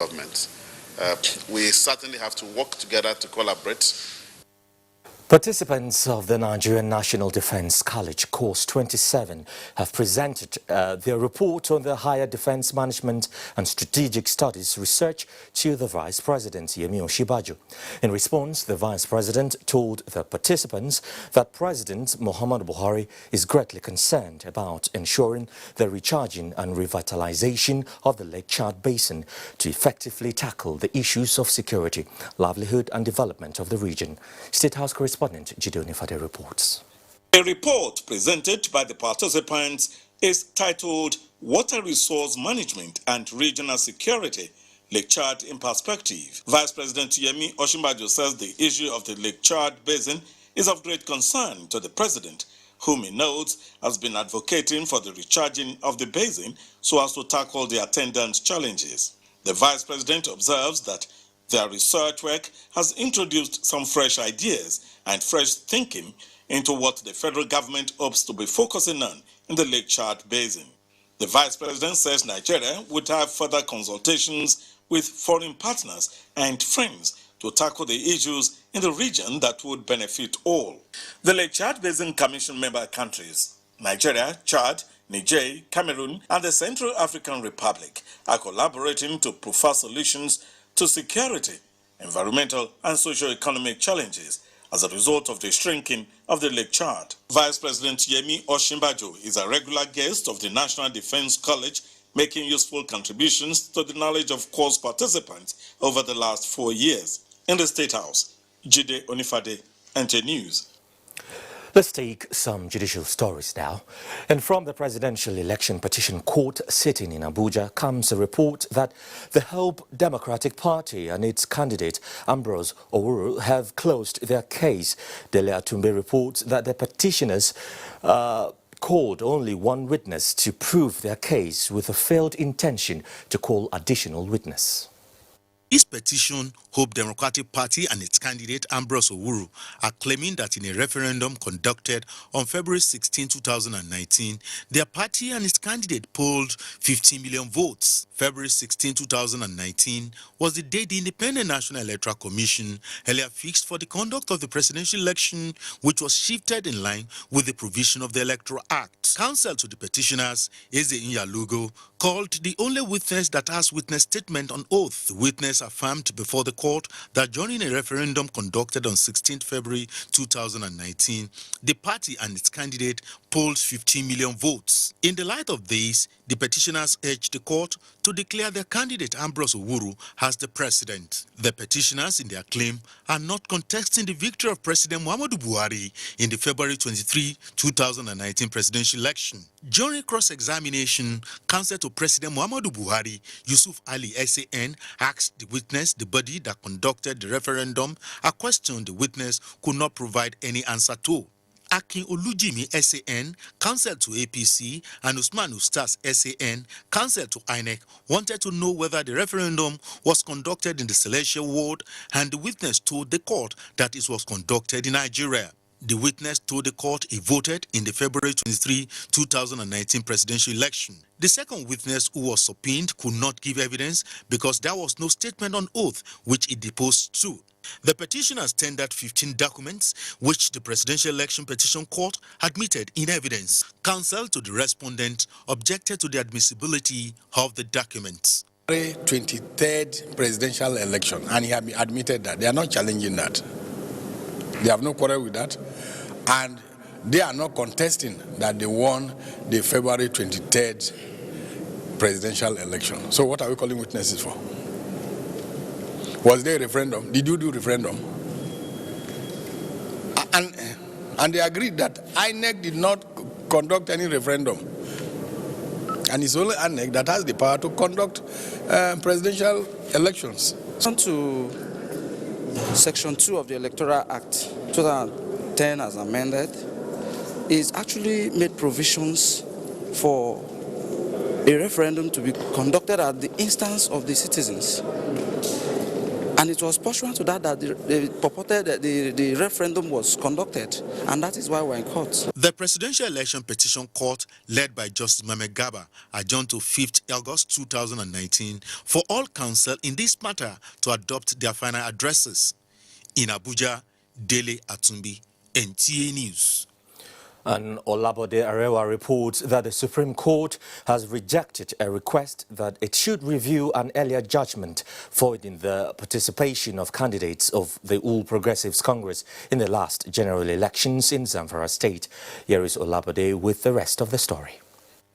government. We certainly have to work together to collaborate. Participants of the Nigerian National Defence College Course 27 have presented their report on the Higher Defence Management and Strategic Studies research to the Vice President, Yemi Osinbajo. In response, the Vice President told the participants that President Muhammadu Buhari is greatly concerned about ensuring the recharging and revitalization of the Lake Chad Basin to effectively tackle the issues of security, livelihood and development of the region. State House correspondent Judicial reports. A report presented by the participants is titled Water Resource Management and Regional Security, Lake Chad in Perspective. Vice President Yemi Osinbajo says the issue of the Lake Chad Basin is of great concern to the President, whom he notes has been advocating for the recharging of the basin so as to tackle the attendant challenges. The Vice President observes that their research work has introduced some fresh ideas and fresh thinking into what the federal government hopes to be focusing on in the Lake Chad Basin. The Vice President says Nigeria would have further consultations with foreign partners and friends to tackle the issues in the region that would benefit all. The Lake Chad Basin Commission member countries, Nigeria, Chad, Niger, Cameroon, and the Central African Republic, are collaborating to prefer solutions to security, environmental, and socio-economic challenges as a result of the shrinking of the Lake Chad. Vice President Yemi Osinbajo is a regular guest of the National Defence College, making useful contributions to the knowledge of course participants over the last 4 years. In the State House, Jide Onifade, NT News. Let's take some judicial stories now. And from the Presidential Election Petition Court sitting in Abuja comes a report that the Hope Democratic Party and its candidate Ambrose Owuru have closed their case. Dele Atumbe reports that the petitioners called only one witness to prove their case with a failed intention to call additional witness. This petition, Hope Democratic Party and its candidate Ambrose Owuru are claiming that in a referendum conducted on February 16, 2019, their party and its candidate polled 15 million votes. February 16, 2019 was the date the Independent National Electoral Commission earlier fixed for the conduct of the presidential election, which was shifted in line with the provision of the Electoral Act. Counsel to the petitioners, Eze Inyalugo, called the only witness that has witness statement on oath. The witness affirmed before the court that during a referendum conducted on 16 February 2019, the party and its candidate polled 15 million votes. In the light of this, the petitioners urged the court to declare their candidate Ambrose Owuru as the president. The petitioners, in their claim, are not contesting the victory of President Muhammadu Buhari in the February 23, 2019 presidential election. During cross-examination, counsel to President Muhammadu Buhari, Yusuf Ali SAN, asked the witness, the body that conducted the referendum, a question the witness could not provide any answer to. Akin Olujimi SAN, counsel to APC, and Usman Ustaz SAN, counsel to INEC, wanted to know whether the referendum was conducted in the Celestial Ward, and the witness told the court that it was conducted in Nigeria. The witness told the court he voted in the February 23, 2019 presidential election. The second witness, who was subpoenaed, could not give evidence because there was no statement on oath which he deposed to. The petitioners tendered 15 documents which the Presidential Election Petition Court admitted in evidence. Counsel to the respondent objected to the admissibility of the documents. 23rd presidential election, and he admitted that. They are not challenging that. They have no quarrel with that, and they are not contesting that they won the February 23rd presidential election. So what are we calling witnesses for? Was there a referendum? Did you do referendum? And they agreed that INEC did not conduct any referendum. And it's only INEC that has the power to conduct presidential elections. On to Section 2 of the Electoral Act 2010 as amended is actually made provisions for a referendum to be conducted at the instance of the citizens. And it was pursuant to that they purported that the referendum was conducted, and that is why we're in court. The Presidential Election Petition Court, led by Justice Mohammed Garba, adjourned to 5th August 2019 for all counsel in this matter to adopt their final addresses. In Abuja, Dele Atumbi, NTA News. And Olabode Arewa reports that the Supreme Court has rejected a request that it should review an earlier judgment voiding the participation of candidates of the All Progressives Congress in the last general elections in Zamfara State. Here is Olabode with the rest of the story.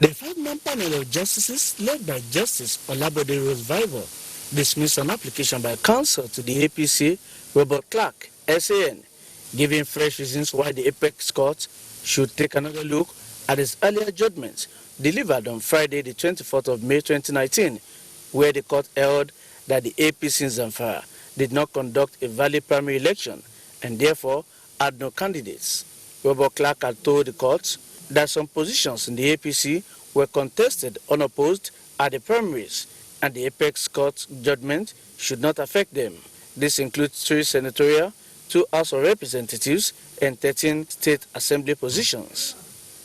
The 5-man panel of justices led by Justice Olabode Rosevival dismissed an application by counsel to the APC, Robert Clark, SAN, giving fresh reasons why the Apex Court should take another look at its earlier judgment delivered on Friday, the 24th of May 2019, where the court held that the APC in Zamfara did not conduct a valid primary election and therefore had no candidates. Robert Clark had told the court that some positions in the APC were contested unopposed at the primaries, and the Apex Court judgment should not affect them. This includes 3 senatorial, 2 House of Representatives, and 13 State Assembly positions.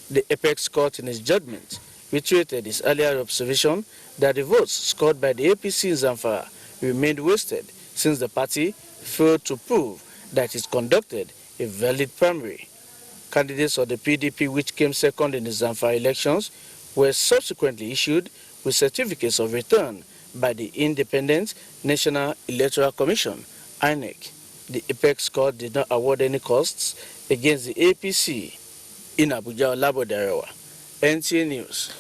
The Apex Court in its judgment reiterated its earlier observation that the votes scored by the APC in Zamfara remained wasted since the party failed to prove that it conducted a valid primary. Candidates of the PDP, which came second in the Zamfara elections, were subsequently issued with certificates of return by the Independent National Electoral Commission, INEC. The Apex Court did not award any costs against the APC. In Abuja, Olabode Arewa, NTA News.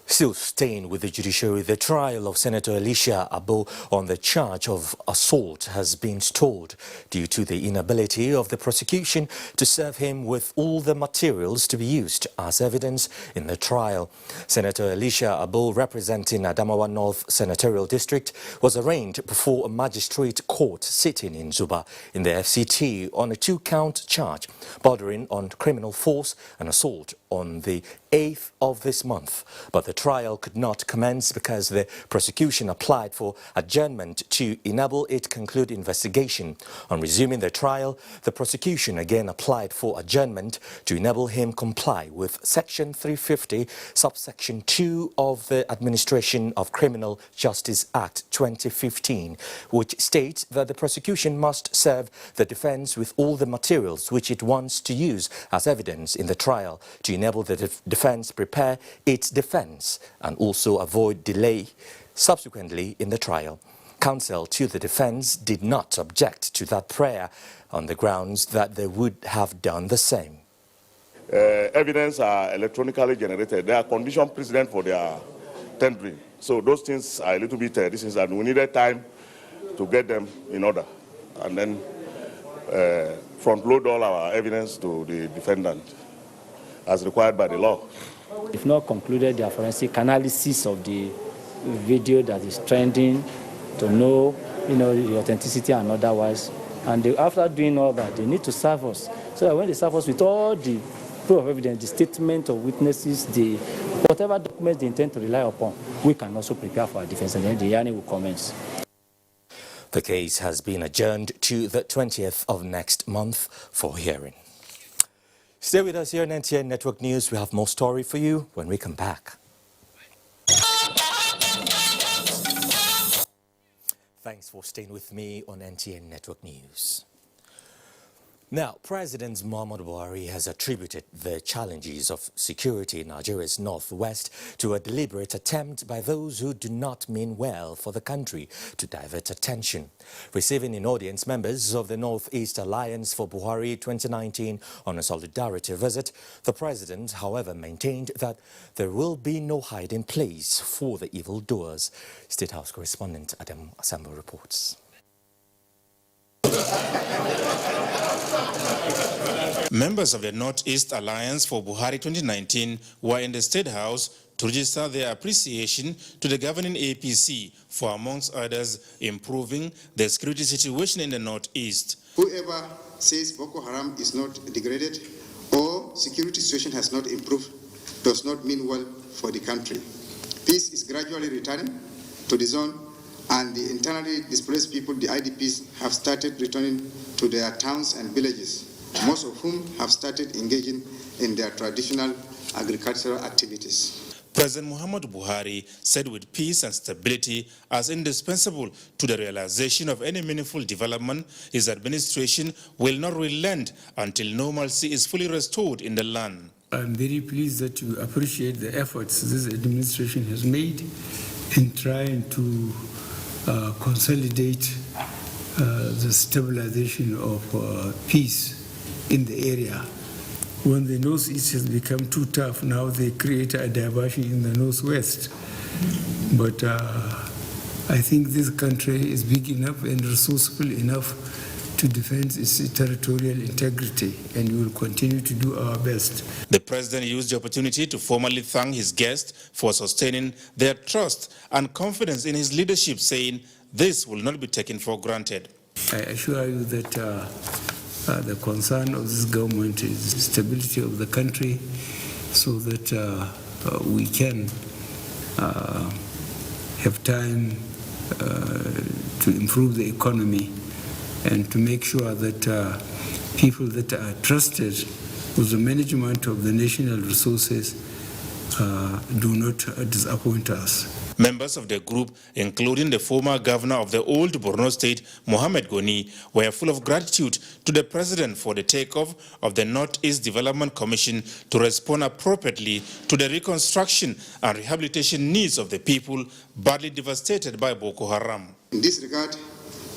Still staying with the judiciary, the trial of Senator Elisha Abo on the charge of assault has been stalled due to the inability of the prosecution to serve him with all the materials to be used as evidence in the trial. Senator Elisha Abo, representing Adamawa North Senatorial District, was arraigned before a magistrate court sitting in Zuba in the FCT on a 2-count charge bordering on criminal force and assault on the 8th of this month, but the trial could not commence because the prosecution applied for adjournment to enable it conclude investigation. On resuming the trial, the prosecution again applied for adjournment to enable him comply with Section 350, subsection 2 of the Administration of Criminal Justice Act 2015, which states that the prosecution must serve the defense with all the materials which it wants to use as evidence in the trial to enable the defense prepare its defense and also avoid delay subsequently in the trial. Counsel to the defense did not object to that prayer on the grounds that they would have done the same. Evidence are electronically generated. There are condition precedent for their tendering. So those things are a little bit distance, and we needed time to get them in order and then front load all our evidence to the defendant as required by the law. If not concluded their forensic analysis of the video that is trending to know, the authenticity and otherwise. And after doing all that, they need to serve us. So that when they serve us with all the proof of evidence, the statement of witnesses, whatever documents they intend to rely upon, we can also prepare for our defense, and then the hearing will commence. The case has been adjourned to the 20th of next month for hearing. Stay with us here on NTN Network News. We have more story for you when we come back. Thanks for staying with me on NTN Network News. Now, President Muhammadu Buhari has attributed the challenges of security in Nigeria's northwest to a deliberate attempt by those who do not mean well for the country to divert attention. Receiving in audience members of the Northeast Alliance for Buhari 2019 on a solidarity visit, the president, however, maintained that there will be no hiding place for the evildoers. State House correspondent Adam Asambo reports. Members of the Northeast Alliance for Buhari 2019 were in the State House to register their appreciation to the governing APC for, amongst others, improving the security situation in the Northeast. Whoever says Boko Haram is not degraded or security situation has not improved does not mean well for the country. Peace is gradually returning to the zone and the internally displaced people, the IDPs, have started returning to their towns and villages, most of whom have started engaging in their traditional agricultural activities. President Muhammadu Buhari said with peace and stability as indispensable to the realization of any meaningful development, his administration will not relent until normalcy is fully restored in the land. I'm very pleased that you appreciate the efforts this administration has made in trying to consolidate the stabilization of peace in the area. When the Northeast has become too tough, now they create a diversion in the Northwest. But I think this country is big enough and resourceful enough to defend its territorial integrity, and we will continue to do our best. The president used the opportunity to formally thank his guests for sustaining their trust and confidence in his leadership, saying this will not be taken for granted. I assure you that the concern of this government is the stability of the country, so that we can have time to improve the economy and to make sure that people that are trusted with the management of the national resources do not disappoint us. Members of the group, including the former governor of the old Borno state, Mohammed Goni, were full of gratitude to the president for the takeoff of the Northeast Development Commission to respond appropriately to the reconstruction and rehabilitation needs of the people badly devastated by Boko Haram. In this regard,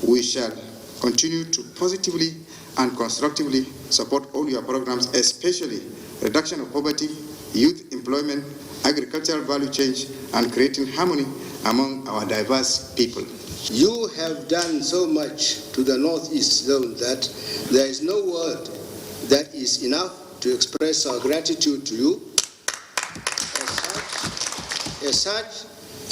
we shall continue to positively and constructively support all your programs, especially reduction of poverty, youth employment, agricultural value change, and creating harmony among our diverse people. You have done so much to the Northeast zone that there is no word that is enough to express our gratitude to you. As such,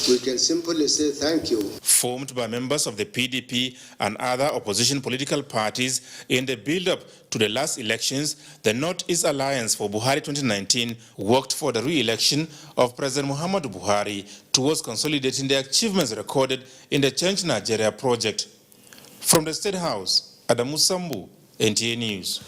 we can simply say thank you. Formed by members of the PDP and other opposition political parties in the build-up to the last elections, the Northeast Alliance for Buhari 2019 worked for the re-election of President Muhammadu Buhari towards consolidating the achievements recorded in the Change Nigeria project. From the State House, Adamu Sambu, NTA News.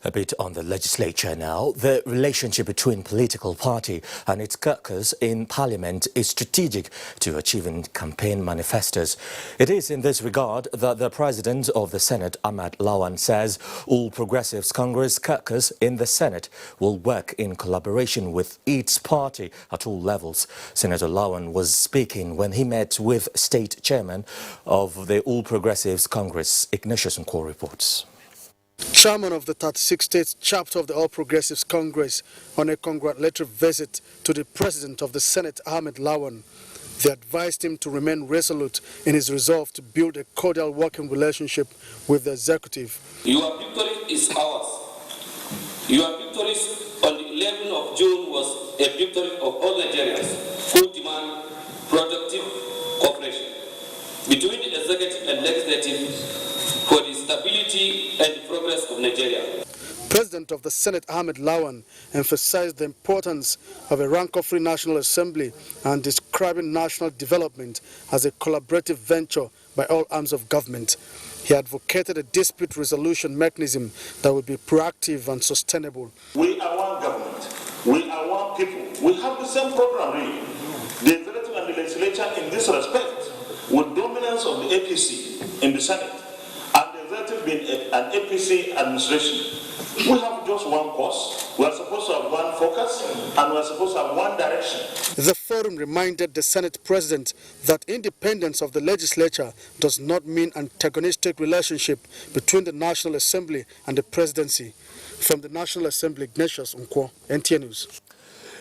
A bit on the legislature now. The relationship between political party and its caucus in parliament is strategic to achieving campaign manifestos. It is in this regard that the president of the Senate, Ahmed Lawan, says All Progressives Congress caucus in the Senate will work in collaboration with its party at all levels. Senator Lawan was speaking when he met with state chairman of the All Progressives Congress. Ignatius Nkwo reports. Chairman of the 36th State chapter of the All Progressives Congress on a congratulatory visit to the President of the Senate, Ahmed Lawan. They advised him to remain resolute in his resolve to build a cordial working relationship with the executive. Your victory is ours. Your victory on the 11th of June was a victory of all Nigerians who demand productive cooperation between the executive and legislative for the stability and progress of Nigeria. President of the Senate, Ahmed Lawan, emphasized the importance of a rancor-free National Assembly and describing national development as a collaborative venture by all arms of government. He advocated a dispute resolution mechanism that would be proactive and sustainable. We are one government. We are one people. We have the same program, really. The executive and the legislature in this respect, with dominance of the APC in the Senate, been an APC administration. We have just one course. We are supposed to have one focus, and we are supposed to have one direction. The forum reminded the Senate President that independence of the legislature does not mean antagonistic relationship between the National Assembly and the Presidency. From the National Assembly, Ignatius Nkwo, NTA News.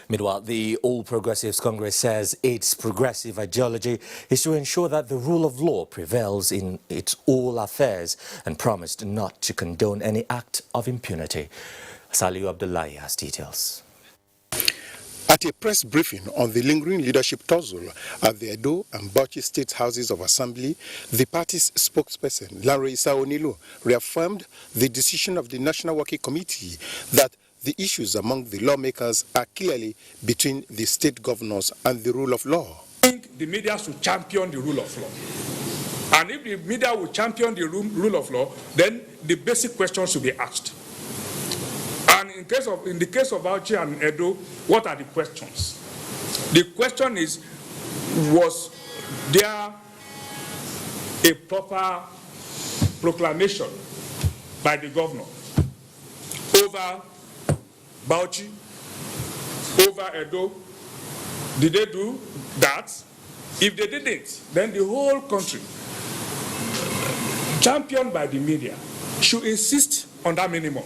Meanwhile, the All Progressives Congress says its progressive ideology is to ensure that the rule of law prevails in its all affairs and promised not to condone any act of impunity. Saliu Abdullahi has details. At a press briefing on the lingering leadership tussle at the Edo and Bauchi State Houses of Assembly, the party's spokesperson, Larry Isaonilo, reaffirmed the decision of the National Working Committee that the issues among the lawmakers are clearly between the state governors and the rule of law. I think the media should champion the rule of law. And if the media will champion the rule of law, then the basic questions should be asked. And in the case of Bauchi and Edo, what are the questions? The question is, was there a proper proclamation by the governor over Bauchi, over Edo? Did they do that? If they didn't, then the whole country, championed by the media, should insist on that minimum.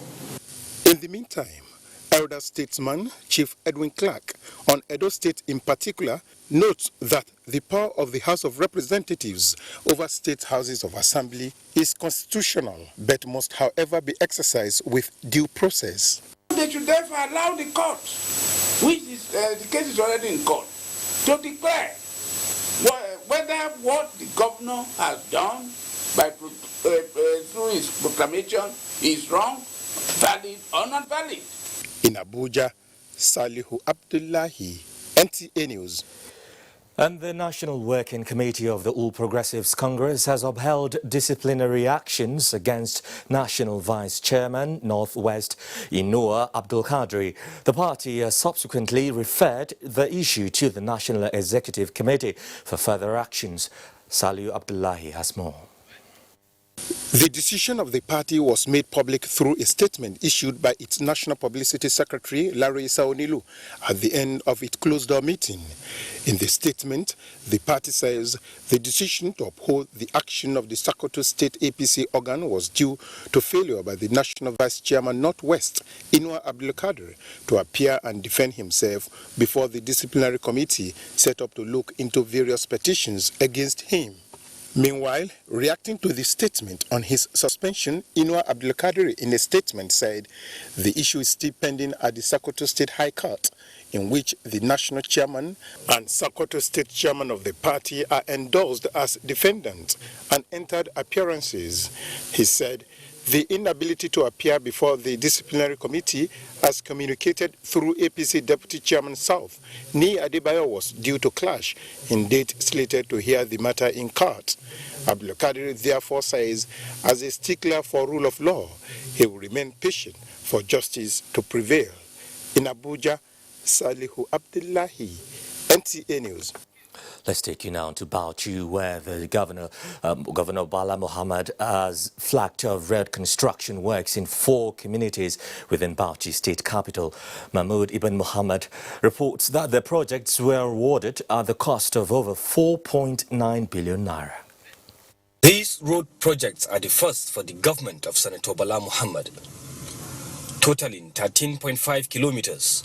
In the meantime, elder statesman Chief Edwin Clark on Edo State in particular notes that the power of the House of Representatives over state houses of assembly is constitutional, but must however be exercised with due process. They should therefore allow the court, which is the case is already in court, to declare whether what the governor has done by through his proclamation is wrong, valid or not valid. In Abuja, Salihu Abdullahi, NTA News. And the National Working Committee of the All Progressives Congress has upheld disciplinary actions against National Vice Chairman Northwest Inua Abdul Kadri. The party has subsequently referred the issue to the National Executive Committee for further actions. Salihu Abdullahi has more. The decision of the party was made public through a statement issued by its National Publicity Secretary, Larry Saonilu, at the end of its closed-door meeting. In the statement, the party says the decision to uphold the action of the Sokoto State APC organ was due to failure by the National Vice Chairman Northwest, Inua Abdul Kadri, to appear and defend himself before the disciplinary committee set up to look into various petitions against him. Meanwhile, reacting to the statement on his suspension, Inua Abdul Kadri in a statement said the issue is still pending at the Sokoto State High Court, in which the national chairman and Sokoto State chairman of the party are endorsed as defendants and entered appearances. He said the inability to appear before the disciplinary committee, as communicated through APC Deputy Chairman South, Ni Adebayo, was due to clash in date slated to hear the matter in court. Abdul Kadri therefore says, as a stickler for rule of law, he will remain patient for justice to prevail. In Abuja, Salihu Abdullahi, NTA News. Let's take you now to Bauchi, where the Governor Bala Mohammed has flagged road construction works in 4 communities within Bauchi state capital. Mahmoud Ibn Muhammad reports that the projects were awarded at the cost of over 4.9 billion naira. These road projects are the first for the government of Senator Bala Mohammed, totaling 13.5 kilometers.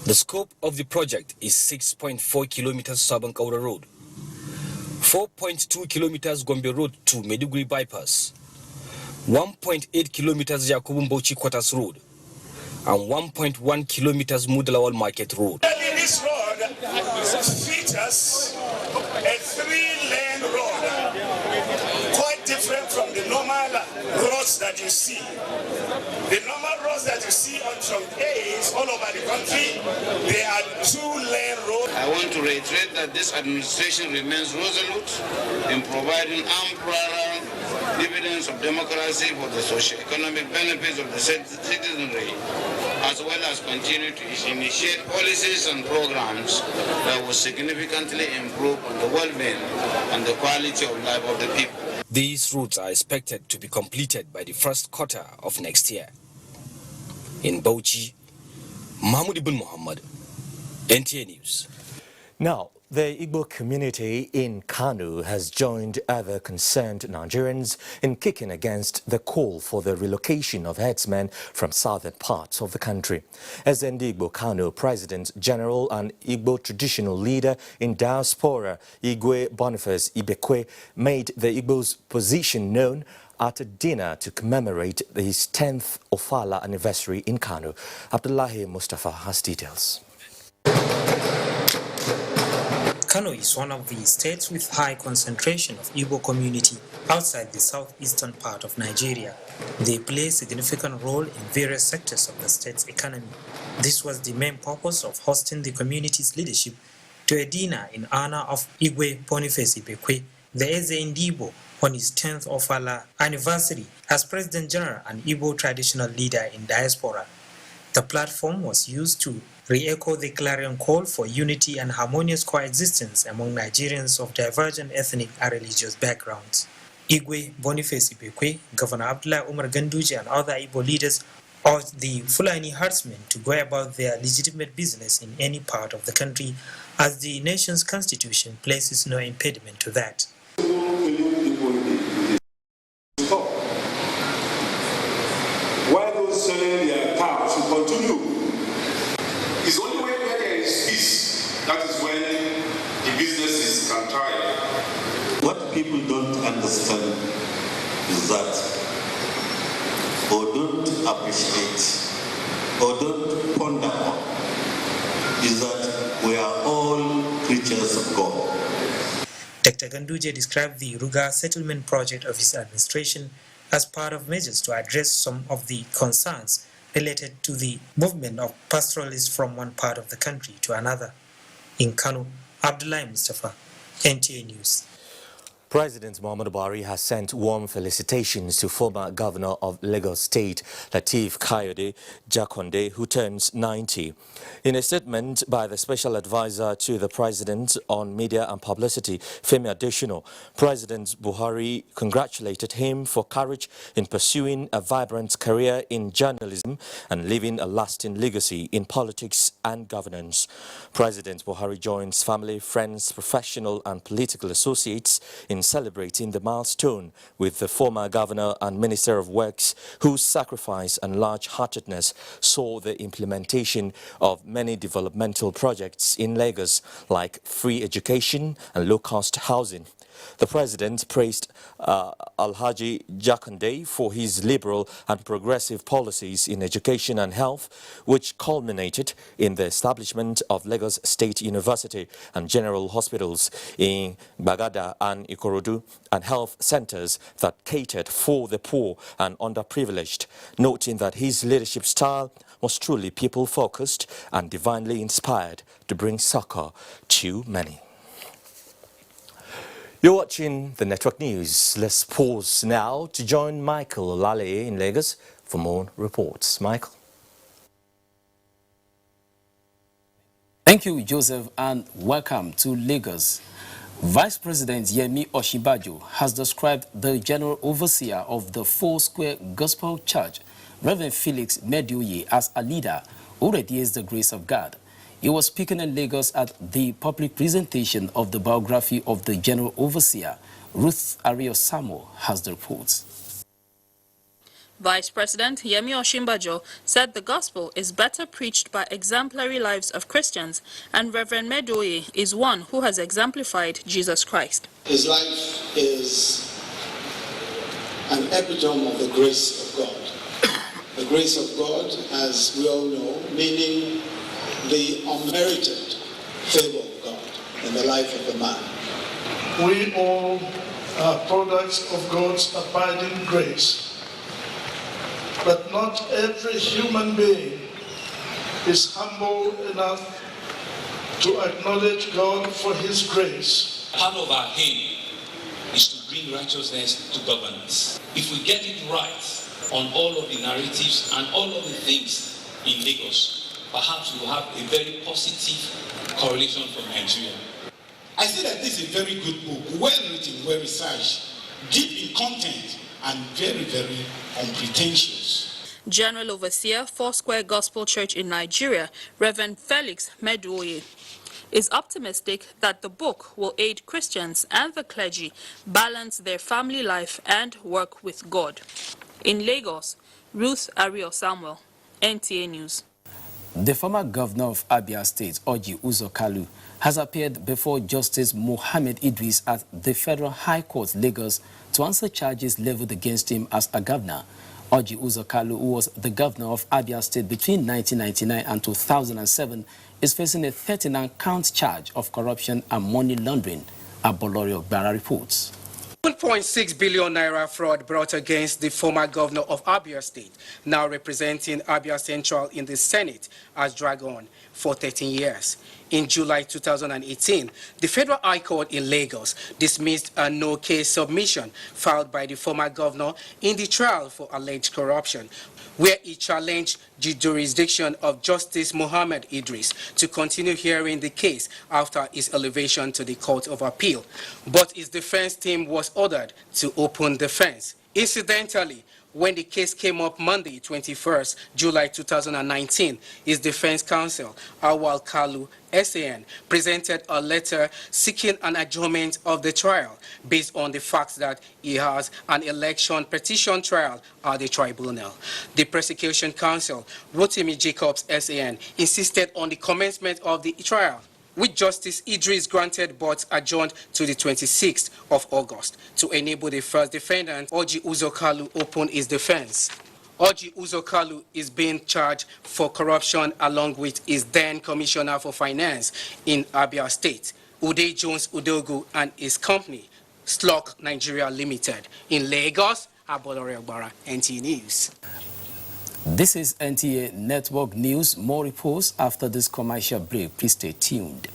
The scope of the project is 6.4 kilometers Sabankaura Road, 4.2 kilometers Gombe Road to Meduguri Bypass, 1.8 kilometers Yakubu Bauchi Quarters Road, and 1.1 kilometers Mudalawal Market Road. This road features a 3-lane road, quite different from the normal roads that you see. The normal roads that you see on some days all over the country, they are 2-lane roads. I want to reiterate that this administration remains resolute in providing unparalleled dividends of democracy for the socio-economic benefits of the citizenry, as well as continue to initiate policies and programs that will significantly improve on the well-being and the quality of life of the people. These routes are expected to be completed by the first quarter of next year. In Bauchi, Mahmoud Ibn Muhammad, NTA News. Now, the Igbo community in Kanu has joined other concerned Nigerians in kicking against the call for the relocation of herdsmen from southern parts of the country. As the Igbo Kanu President General and Igbo traditional leader in diaspora, Igwe Boniface Ibekwe, made the Igbo's position known at a dinner to commemorate his 10th Ofala anniversary in Kanu. Abdullahi Mustafa has details. Kano is one of the states with high concentration of Igbo community outside the southeastern part of Nigeria. They play a significant role in various sectors of the state's economy. This was the main purpose of hosting the community's leadership to a dinner in honor of Igwe Boniface Ibekwe, the Eze Ndibo, on his 10th Ofala anniversary as President General and Igbo traditional leader in diaspora. The platform was used to re-echo the clarion call for unity and harmonious coexistence among Nigerians of divergent ethnic and religious backgrounds. Igwe Boniface Ibekwe, Governor Abdullah Umar Ganduje and other Igbo leaders urged the Fulani herdsmen to go about their legitimate business in any part of the country, as the nation's constitution places no impediment to that. Why those selling their cows should continue? It's only when there is peace, that is when the businesses can thrive. What people don't understand is that, or don't appreciate, or don't ponder on, is that we are all creatures of God. Dr. Ganduje described the Ruga settlement project of his administration as part of measures to address some of the concerns related to the movement of pastoralists from one part of the country to another. In Kano, Abdullahi Mustafa, NTA News. President Muhammadu Buhari has sent warm felicitations to former Governor of Lagos State, Latif Jakande, who turns 90. In a statement by the Special Advisor to the President on Media and Publicity, Femi Adesina, President Buhari congratulated him for courage in pursuing a vibrant career in journalism and leaving a lasting legacy in politics and governance. President Buhari joins family, friends, professional and political associates in celebrating the milestone with the former governor and Minister of Works, whose sacrifice and large-heartedness saw the implementation of many developmental projects in Lagos, like free education and low-cost housing. The president praised Alhaji Jakande for his liberal and progressive policies in education and health, which culminated in the establishment of Lagos State University and general hospitals in Bagada and Ikorodu, and health centers that catered for the poor and underprivileged, noting that his leadership style was truly people-focused and divinely inspired to bring succor to many. You're watching the Network News. Let's pause now to join Michael Olale in Lagos for more reports. Michael. Thank you, Joseph, and welcome to Lagos. Vice President Yemi Osinbajo has described the General Overseer of the Four Square Gospel Church, Reverend Felix Medioye, as a leader who radiates the grace of God. He was speaking in Lagos at the public presentation of the biography of the General Overseer. Ruth Ariosamo has the reports. Vice President Yemi Osinbajo said the gospel is better preached by exemplary lives of Christians, and Reverend Medioye is one who has exemplified Jesus Christ. His life is an epitome of the grace of God. The grace of God, as we all know, meaning the unmerited favor of God in the life of the man. We all are products of God's abiding grace, but not every human being is humble enough to acknowledge God for his grace. Part of our aim is to bring righteousness to governance. If we get it right on all of the narratives and all of the things in Lagos, perhaps we'll have a very positive correlation from Nigeria. I say that this is a very good book, well written, well researched, deep in content, and very, very unpretentious. General Overseer, Foursquare Gospel Church in Nigeria, Reverend Felix Medioye, is optimistic that the book will aid Christians and the clergy balance their family life and work with God. In Lagos, Ruth Ariosamo, NTA News. The former governor of Abia State, Orji Kalu, has appeared before Justice Mohammed Idris at the Federal High Court, Lagos, to answer charges leveled against him as a governor. Orji Kalu, who was the governor of Abia State between 1999 and 2007, is facing a 39-count charge of corruption and money laundering. Abolori Ogbara reports. 1.6 billion naira fraud brought against the former governor of Abia State, now representing Abia Central in the Senate, has dragged on for 13 years. In July 2018, the Federal High Court in Lagos dismissed a no-case submission filed by the former governor in the trial for alleged corruption, where he challenged the jurisdiction of Justice Mohammed Idris to continue hearing the case after his elevation to the Court of Appeal. But his defense team was ordered to open defense. Incidentally, when the case came up Monday, 21st July 2019, his defense counsel, Orji Kalu, SAN, presented a letter seeking an adjournment of the trial based on the fact that he has an election petition trial at the tribunal. The prosecution counsel, Rotimi Jacobs, SAN, insisted on the commencement of the trial, which Justice Idris granted but adjourned to the 26th of August to enable the first defendant, Orji Kalu, open his defense. Orji Kalu is being charged for corruption along with his then Commissioner for Finance in Abia State, Ude Jones Udogu, and his company, Slok Nigeria Limited. In Lagos, Abolore Ogbara, NTA News. This is NTA Network News. More reports after this commercial break. Please stay tuned.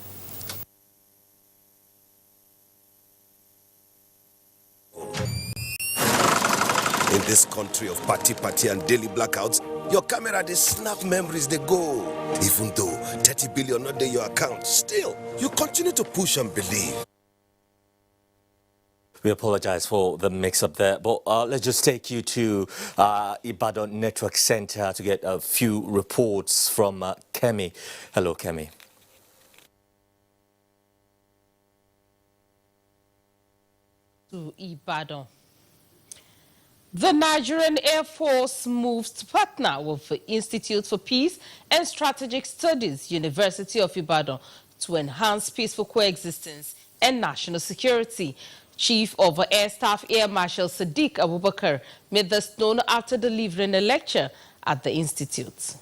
In this country of party and daily blackouts, your camera, they snap memories, they go. Even though 30 billion not in your account, still, you continue to push and believe. We apologize for the mix-up there, but let's just take you to Ibadan Network Center to get a few reports from Kemi. Hello, Kemi. To Ibadan. The Nigerian Air Force moves to partner with the Institute for Peace and Strategic Studies, University of Ibadan, to enhance peaceful coexistence and national security. Chief of Air Staff Air Marshal Sadiq Abubakar made this known after delivering a lecture at the institute.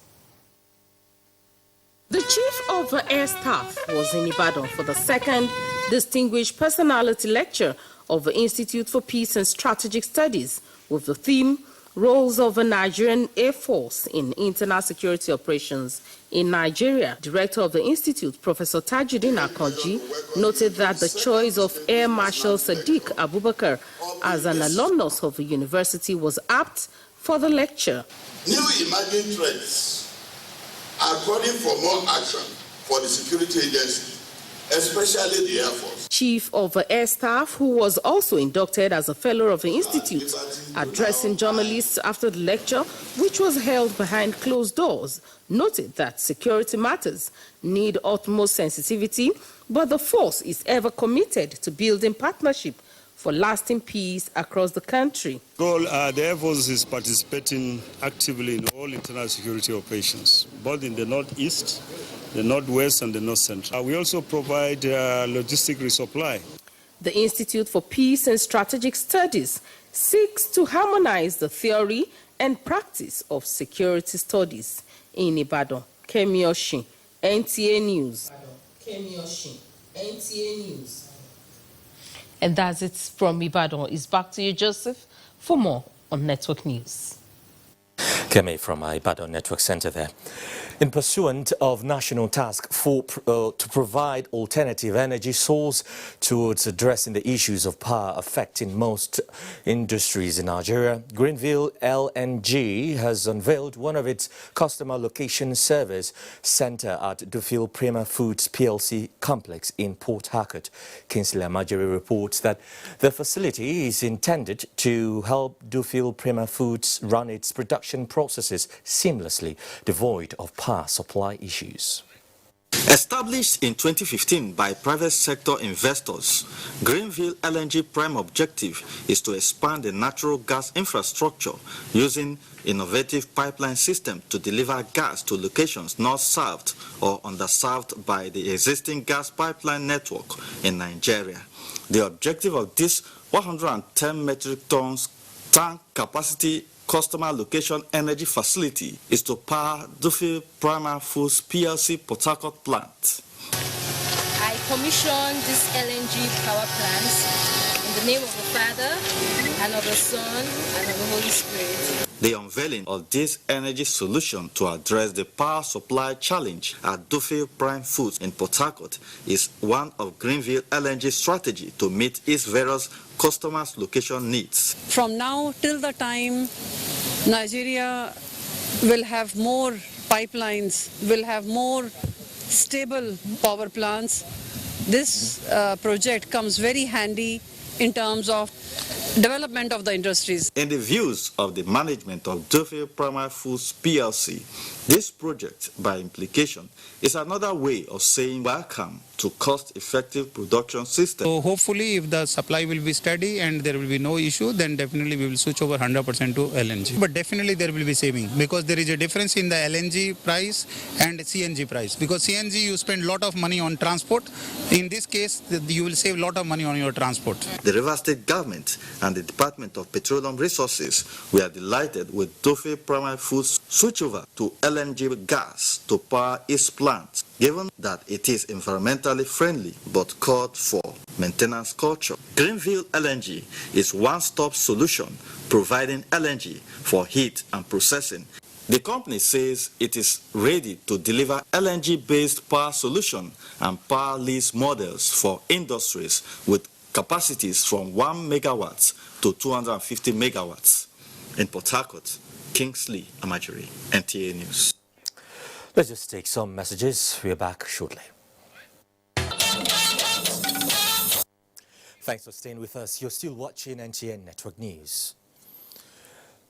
The Chief of Air Staff was in Ibadan for the second Distinguished Personality Lecture of the Institute for Peace and Strategic Studies with the theme, Roles of the Nigerian Air Force in Internal Security Operations in Nigeria. Director of the Institute, Professor Tajuddin Akonji, noted that the choice of Air Marshal Sadiq Abubakar as an alumnus of the university was apt for the lecture. New emerging threats are calling for more action for the security agency, especially the Air Force. Chief of the Air Staff, who was also inducted as a fellow of the Institute, addressing journalists after the lecture, which was held behind closed doors, noted that security matters need utmost sensitivity, but the force is ever committed to building partnership for lasting peace across the country. The Air Force is participating actively in all internal security operations, both in the Northeast, the Northwest, and the North Central. We also provide logistic resupply. The Institute for Peace and Strategic Studies seeks to harmonize the theory and practice of security studies in Ibadan. Kemi Oshin, NTA News. Kemi Oshin, NTA News. And that's it from Ibadan. It's back to you, Joseph, for more on Network News. Kemi from Ibadan Network Center there. In pursuant of national task to provide alternative energy source towards addressing the issues of power affecting most industries in Nigeria, Greenville LNG has unveiled one of its customer location service center at Dufil Prima Foods PLC complex in Port Harcourt. Kingsley Amajiri reports that the facility is intended to help Dufil Prima Foods run its production processes seamlessly, devoid of power supply issues. Established in 2015 by private sector investors, Greenville LNG prime objective is to expand the natural gas infrastructure using innovative pipeline system to deliver gas to locations not served or underserved by the existing gas pipeline network in Nigeria. The objective of this 110 metric tons tank capacity customer location energy facility is to power Dufil Prima Foods PLC Port Harcourt plant. I commissioned this LNG power plant in the name of the Father and of the Son and of the Holy Spirit. The unveiling of this energy solution to address the power supply challenge at Dufil Prime Foods in Port Harcourt is one of Greenville LNG's strategy to meet its various customers' location needs. From now till the time Nigeria will have more pipelines, will have more stable power plants, this project comes very handy in terms of development of the industries. In the views of the management of Dufil Primary Foods PLC, this project, by implication, is another way of saying welcome to cost-effective production system. So hopefully if the supply will be steady and there will be no issue, then definitely we will switch over 100% to LNG. But definitely there will be saving because there is a difference in the LNG price and CNG price. Because CNG you spend a lot of money on transport. In this case, you will save a lot of money on your transport. The River State government and the Department of Petroleum Resources were delighted with Dufil Primary Foods switchover to LNG gas to power its plants, given that it is environmentally friendly but called for maintenance culture. Greenville LNG is one-stop solution providing LNG for heat and processing. The company says it is ready to deliver LNG-based power solution and power lease models for industries with capacities from 1 megawatts to 250 megawatts. In Port Harcourt, Kingsley Amajiri, NTA News. Let's just take some messages. We're back shortly. Thanks for staying with us. You're still watching NTN Network News.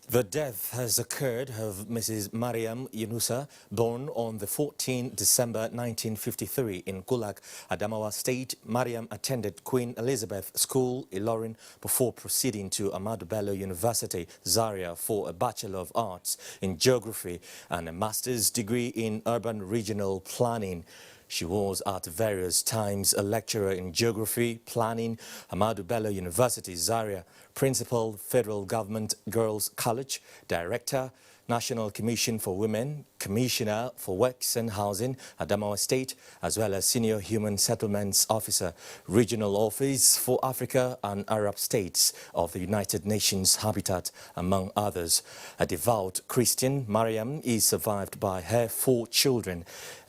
The death has occurred of Mrs. Mariam Yunusa, born on the 14th December 1953 in Kulak, Adamawa State. Mariam attended Queen Elizabeth School, Ilorin, before proceeding to Ahmadu Bello University, Zaria, for a Bachelor of Arts in Geography and a Master's degree in Urban Regional Planning. She was at various times a lecturer in Geography, Planning, Ahmadu Bello University, Zaria, Principal, Federal Government Girls College, Director, National Commission for Women, Commissioner for Works and Housing, Adamawa State, as well as Senior Human Settlements Officer, Regional Office for Africa and Arab States of the United Nations Habitat, among others. A devout Christian, Mariam is survived by her 4 children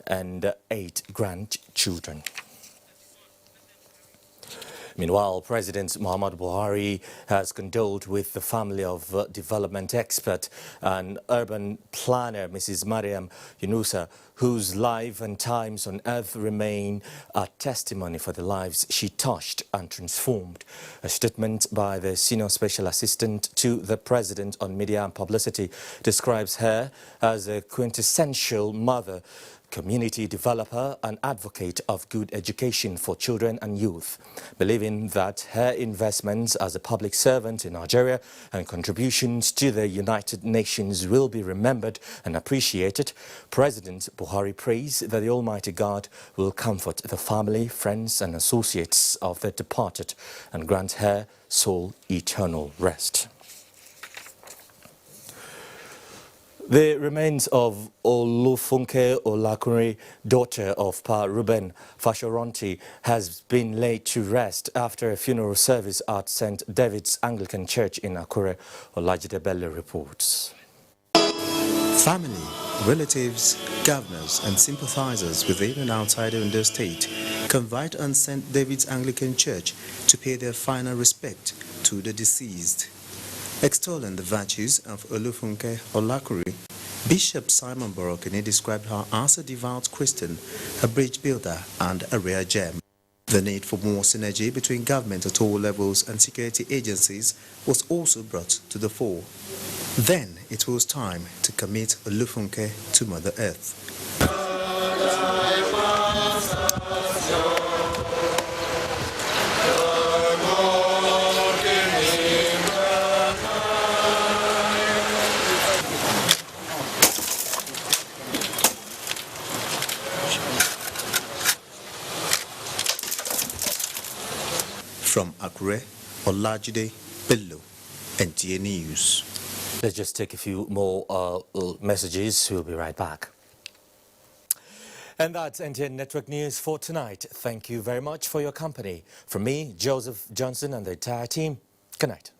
and 8 grandchildren. Meanwhile, President Muhammadu Buhari has condoled with the family of development expert and urban planner Mrs. Mariam Yunusa, whose life and times on earth remain a testimony for the lives she touched and transformed. A statement by the Senior Special Assistant to the President on Media and Publicity describes her as a quintessential mother, community developer and advocate of good education for children and youth. Believing that her investments as a public servant in Nigeria and contributions to the United Nations will be remembered and appreciated, President Buhari prays that the Almighty God will comfort the family, friends and associates of the departed and grant her soul eternal rest. The remains of Olufunke Olakunrin, daughter of Pa Reuben Fashoranti, has been laid to rest after a funeral service at St. David's Anglican Church in Akure, Olajide Bello reports. Family, relatives, governors and sympathizers within and outside Ondo State conveyed on St. David's Anglican Church to pay their final respect to the deceased. Extolling the virtues of Olufunke Olakunrin, Bishop Simon Borokene described her as a devout Christian, a bridge builder and a rare gem. The need for more synergy between government at all levels and security agencies was also brought to the fore. Then it was time to commit Olufunke to Mother Earth. From Akure, Olajide Bello, NTA News. Let's just take a few more messages. We'll be right back. And that's NTN Network News for tonight. Thank you very much for your company. From me, Joseph Johnson, and the entire team, good night.